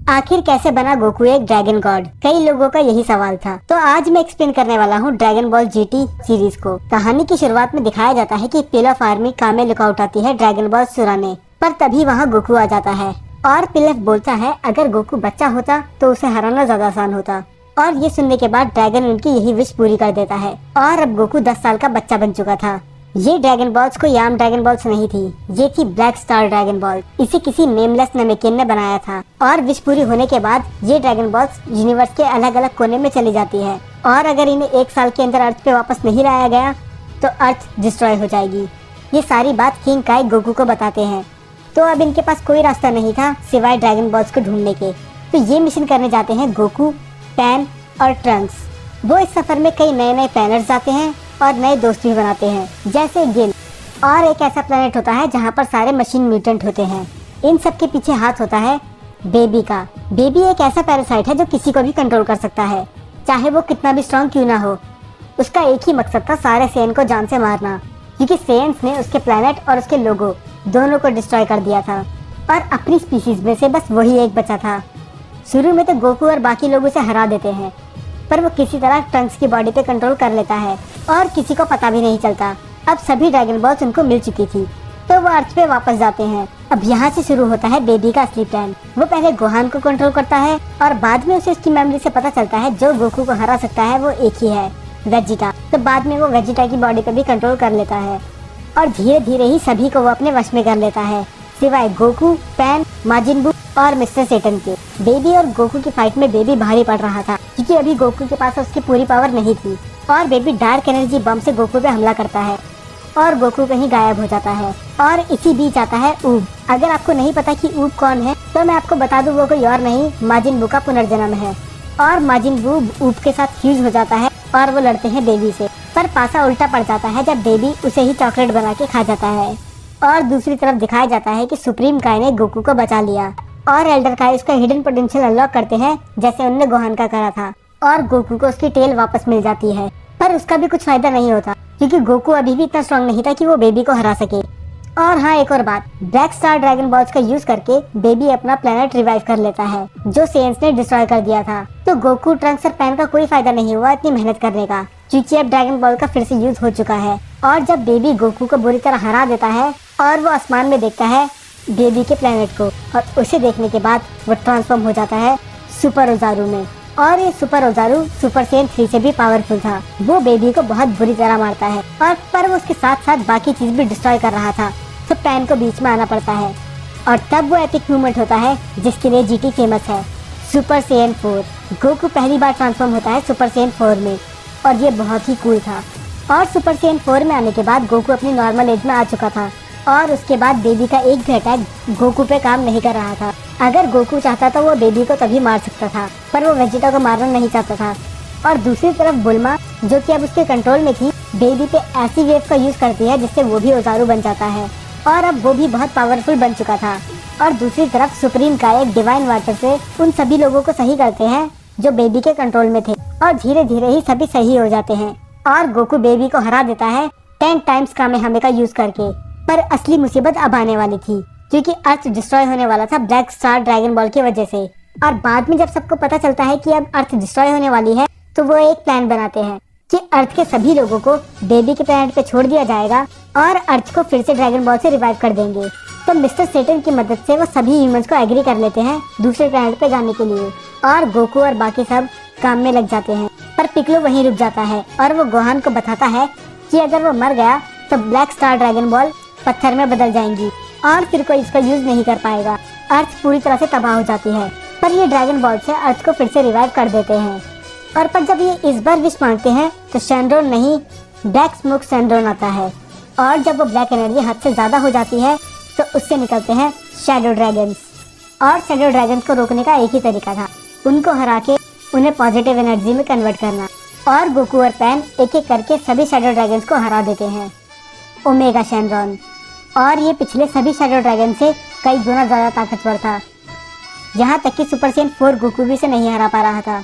आखिर कैसे बना गोकू एक ड्रैगन गॉड? कई लोगों का यही सवाल था। तो आज मैं एक्सप्लेन करने वाला हूँ ड्रैगन बॉल जीटी सीरीज को। कहानी की शुरुआत में दिखाया जाता है कि पिलफ आर्मी कामे लुकआउट आती है ड्रैगन बॉल चुराने, पर तभी वहाँ गोकू आ जाता है और पिलफ बोलता है अगर गोकू बच्चा होता तो उसे हराना ज्यादा आसान होता। और ये सुनने के बाद ड्रैगन उनकी यही विश पूरी कर देता है और अब गोकू 10 साल का बच्चा बन चुका था। ये ड्रैगन बॉल्स कोई आम ड्रैगन बॉल्स नहीं थी, ये थी ब्लैक स्टार ड्रैगन बॉल। इसे किसी नेमलेस नमेकिन ने बनाया था और विश पूरी होने के बाद ये ड्रैगन बॉल्स यूनिवर्स के अलग अलग कोने में चली जाती है और अगर इन्हें 1 साल के अंदर अर्थ पे वापस नहीं लाया गया तो अर्थ डिस्ट्रॉय हो जाएगी। ये सारी बात किंग काई गोकू को बताते हैं। तो अब इनके पास कोई रास्ता नहीं था सिवाय ड्रैगन बॉल्स को ढूंढने के। तो ये मिशन करने जाते हैं गोकू, पैन और ट्रंक्स। वो इस सफर में कई नए नए प्लैनेट्स जाते हैं और नए दोस्त भी बनाते हैं, जैसे गिल। और एक ऐसा प्लेनेट होता है जहाँ पर सारे मशीन म्यूटेंट होते हैं। इन सब के पीछे हाथ होता है बेबी का। बेबी एक ऐसा पैरासाइट है जो किसी को भी कंट्रोल कर सकता है, चाहे वो कितना भी स्ट्रॉन्ग क्यों ना हो। उसका एक ही मकसद था सारे सेन को जान से मारना, क्योंकि सेन्स ने उसके प्लेनेट और उसके लोगो दोनों को डिस्ट्रॉय कर दिया था और अपनी स्पीसीज में से बस वही एक बचा था। शुरू में तो गोकू और बाकी लोग उसे हरा देते हैं, पर वो किसी तरह ट्रंक्स की बॉडी पे कंट्रोल कर लेता है और किसी को पता भी नहीं चलता। अब सभी ड्रैगन बॉल्स उनको मिल चुकी थी तो वो अर्थ पे वापस जाते हैं। अब यहाँ से शुरू होता है बेबी का असली प्लान। वो पहले गोहान को कंट्रोल करता है और बाद में उसे उसकी मेमोरी से पता चलता है जो गोकू को हरा सकता है वो एक ही है, वेजिटा। तो बाद में वो वेजिटा की बॉडी पे भी कंट्रोल कर लेता है और धीरे धीरे ही सभी को वो अपने वश में कर लेता है, सिवाय गोकू, पैन, माजिन बू और मिस्टर सेटन के। बेबी और गोकू की फाइट में बेबी भारी पड़ रहा था क्योंकि अभी गोकू के पास उसकी पूरी पावर नहीं थी और बेबी डार्क एनर्जी बम से गोकू पे हमला करता है और गोकू कहीं गायब हो जाता है। और इसी बीच आता है ऊब। अगर आपको नहीं पता कि ऊब कौन है तो मैं आपको बता दूं, वो कोई और नहीं माजिन बू का पुनर्जन्म है। और माजिन बू ऊब के साथ फ्यूज हो जाता है और वो लड़ते हैं बेबी से, पर पासा उल्टा पड़ जाता है जब बेबी उसे ही चॉकलेट बना के खा जाता है। और दूसरी तरफ दिखाया जाता है कि सुप्रीम काय ने गोकू को बचा लिया और एल्डर काय उसका हिडन पोटेंशियल अनलॉक करते हैं जैसे उन्होंने गोहान का करा था और गोकू को उसकी टेल वापस मिल जाती है। पर उसका भी कुछ फायदा नहीं होता क्योंकि गोकू अभी भी इतना स्ट्रांग नहीं था कि वो बेबी को हरा सके। और हाँ, एक और बात, ब्लैक स्टार ड्रैगन बॉल्स का यूज करके बेबी अपना प्लेनेट रिवाइव कर लेता है जो सेन्स ने डिस्ट्रॉय कर दिया था। तो गोकू, ट्रंक्स और पैन का कोई फायदा नहीं हुआ इतनी मेहनत करने का, क्योंकि अब ड्रैगन बॉल का फिर से यूज हो चुका है। और जब बेबी गोकू को बुरी तरह हरा देता है और वो आसमान में देखता है बेबी के प्लेनेट को और उसे देखने के बाद वो ट्रांसफॉर्म हो जाता है सुपर ओजारू में। और ये सुपर ओजारू सुपर सेन 3 से भी पावरफुल था। वो बेबी को बहुत बुरी तरह मारता है और पर वो उसके साथ साथ बाकी चीज भी डिस्ट्रॉय कर रहा था, तो पैन को बीच में आना पड़ता है। और तब वो एपिक मूवमेंट होता है जिसके लिए जीटी फेमस है, सुपर सेन 4। गोकू पहली बार ट्रांसफॉर्म होता है सुपर सेन 4 में और ये बहुत ही कूल था। और सुपर सेन 4 में आने के बाद गोकू अपनी नॉर्मल एज में आ चुका था और उसके बाद बेबी का एक भी अटैक गोकू पे काम नहीं कर रहा था। अगर गोकू चाहता तो वो बेबी को तभी मार सकता था, पर वो वेजिटा को मारना नहीं चाहता था। और दूसरी तरफ बुल्मा, जो कि अब उसके कंट्रोल में थी, बेबी पे ऐसी वेव का यूज करती है जिससे वो भी ओजारू बन जाता है और अब वो भी बहुत पावरफुल बन चुका था। और दूसरी तरफ सुप्रीम का एक डिवाइन वाटर से उन सभी लोगों को सही करते हैं जो बेबी के कंट्रोल में थे और धीरे धीरे ही सभी सही हो जाते हैं और गोकू बेबी को हरा देता है 10 टाइम्स कामेहामे का यूज करके। पर असली मुसीबत अब आने वाली थी क्योंकि अर्थ डिस्ट्रॉय होने वाला था ब्लैक स्टार ड्रैगन बॉल की वजह से। और बाद में जब सबको पता चलता है कि अब अर्थ डिस्ट्रॉय होने वाली है तो वो एक प्लान बनाते हैं कि अर्थ के सभी लोगों को बेबी के प्लेनेट पे छोड़ दिया जाएगा और अर्थ को फिर से ड्रैगन बॉल से रिवाइव कर देंगे। तो मिस्टर सेटन की मदद से वो सभी ह्यूमंस को एग्री कर लेते हैं दूसरे प्लेनेट पे जाने के लिए और गोकू और बाकी सब काम में लग जाते हैं। पर पिकलो वहीं रुक जाता है और वो गोहान को बताता है कि अगर वो मर गया तो ब्लैक स्टार ड्रैगन बॉल पत्थर में बदल जाएंगी और फिर कोई इसका यूज नहीं कर पाएगा। अर्थ पूरी तरह से तबाह हो जाती है, पर ये ड्रैगन बॉल से अर्थ को फिर से रिवाइव कर देते हैं। और पर जब ये इस बार विश मांगते हैं तो शैंड्रोन नहीं, ब्लैक स्मोक शैंड्रोन आता है और जब वो ब्लैक एनर्जी हद से ज्यादा हो जाती है तो उससे निकलते हैं शैडो ड्रैगन्स। और शैडो ड्रैगन्स को रोकने का एक ही तरीका था, उनको हरा के उन्हें पॉजिटिव एनर्जी में कन्वर्ट करना। और गोकू और पैन एक एक करके सभी शैडो ड्रैगन्स को हरा देते हैं ओमेगा शैंड्रोन। और ये पिछले सभी शैडो ड्रैगन से कई गुना ज्यादा ताकतवर था, यहाँ तक कि सुपर सेन 4 गोकू भी से नहीं हरा पा रहा था।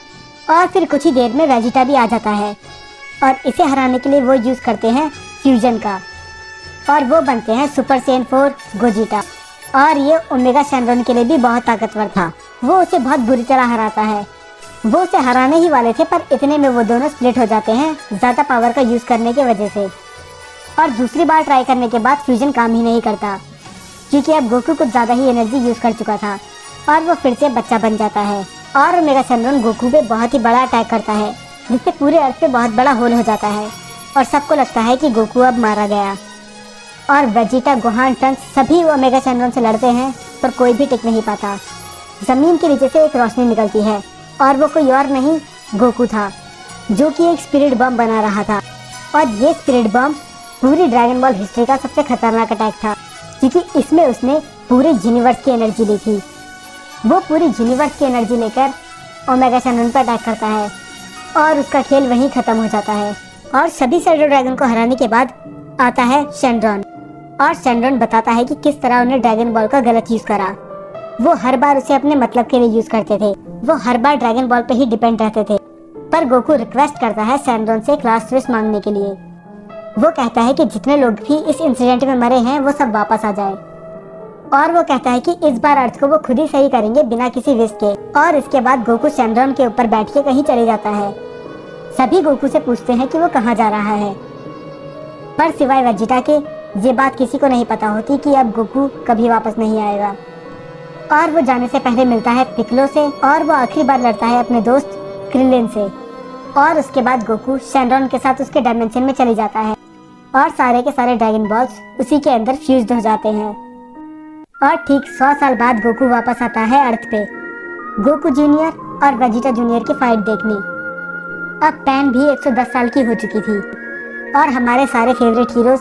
और फिर कुछ ही देर में वेजिटा भी आ जाता है और इसे हराने के लिए वो यूज करते हैं फ्यूजन का और वो बनते हैं सुपर सेन 4 गोजिटा। और ये ओमेगा शैंड्रोन के लिए भी बहुत ताकतवर था। वो उसे बहुत बुरी तरह हराता है। वो उसे हराने ही वाले थे, पर इतने में वो दोनों स्प्लिट हो जाते हैं ज्यादा पावर का यूज करने की वजह से। और दूसरी बार ट्राई करने के बाद फ्यूजन काम ही नहीं करता, क्योंकि अब गोकू कुछ ज्यादा ही एनर्जी यूज कर चुका था और वो फिर से बच्चा बन जाता है। और ओमेगा सेनरॉन गोकू पे बहुत ही बड़ा अटैक करता है, जिससे पूरे अर्थ पे बहुत बड़ा होल हो जाता है और सबको लगता है कि गोकू अब मारा गया। और वेजिटा, गोहान, ट्रंक्स सभी ओमेगा सेनरॉन से लड़ते हैं, पर कोई भी टिक नहीं पाता। जमीन के नीचे से एक रोशनी निकलती है और वो कोई और नहीं गोकू था, जो कि एक स्पिरिट बम बना रहा था। और ये स्पिरिट बम पूरी ड्रैगन बॉल हिस्ट्री का सबसे खतरनाक अटैक था, क्योंकि इसमें उसने पूरे यूनिवर्स की एनर्जी ली थी। वो पूरी यूनिवर्स की एनर्जी लेकर ओमेगा सेनरॉन पर अटैक करता है और उसका खेल वहीं खत्म हो जाता है। और सभी शैडो ड्रैगन को हराने के बाद आता है शेनरॉन, और शेनरॉन बताता है कि किस तरह उन्हें ड्रैगन बॉल का गलत यूज करा। वो हर बार उसे अपने मतलब के लिए यूज करते थे, वो हर बार ड्रैगन बॉल पे ही डिपेंड रहते थे। पर गोकू रिक्वेस्ट करता है शेनरॉन से एक लास्ट विश मांगने के लिए। वो कहता है कि जितने लोग भी इस इंसिडेंट में मरे हैं वो सब वापस आ जाए। और वो कहता है कि इस बार अर्थ को वो खुद ही सही करेंगे बिना किसी विश के। और इसके बाद गोकू शेनरॉन के ऊपर बैठ के कहीं चले जाता है। सभी गोकू से पूछते हैं कि वो कहाँ जा रहा है, पर सिवाय वेजिटा के ये बात किसी को नहीं पता होती कि अब गोकू कभी वापस नहीं आएगा। और वो जाने से पहले मिलता है पिक्लो से, और वो आखिरी बार लड़ता है अपने दोस्त क्रिलिन से। और उसके बाद गोकू शेनरॉन के साथ उसके डायमेंशन में चले जाता है और सारे के सारे ड्रैगन बॉल्स उसी के अंदर फ्यूज्ड हो जाते हैं। और ठीक 100 साल बाद गोकू वापस आता है अर्थ पे, गोकू जूनियर और वेजिटा जूनियर की फाइट देखने। अब पैन भी 110 साल की हो चुकी थी और हमारे सारे फेवरेट हीरोज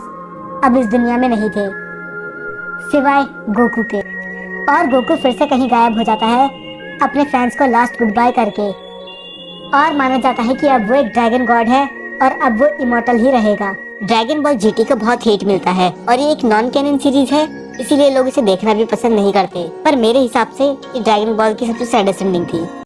अब इस दुनिया में नहीं थे, सिवाय गोकू के। और गोकू फिर से कहीं गायब हो जाता है अपने फैंस को लास्ट गुड बाय करके। और माना जाता है कि अब वो एक ड्रैगन गॉड है और अब वो इमॉर्टल ही रहेगा। ड्रैगन बॉल जीटी को बहुत हेट मिलता है और ये एक नॉन कैनन सीरीज है, इसीलिए लोग इसे देखना भी पसंद नहीं करते। पर मेरे हिसाब से ये ड्रैगन बॉल की सबसे सैडेस्ट एंडिंग थी।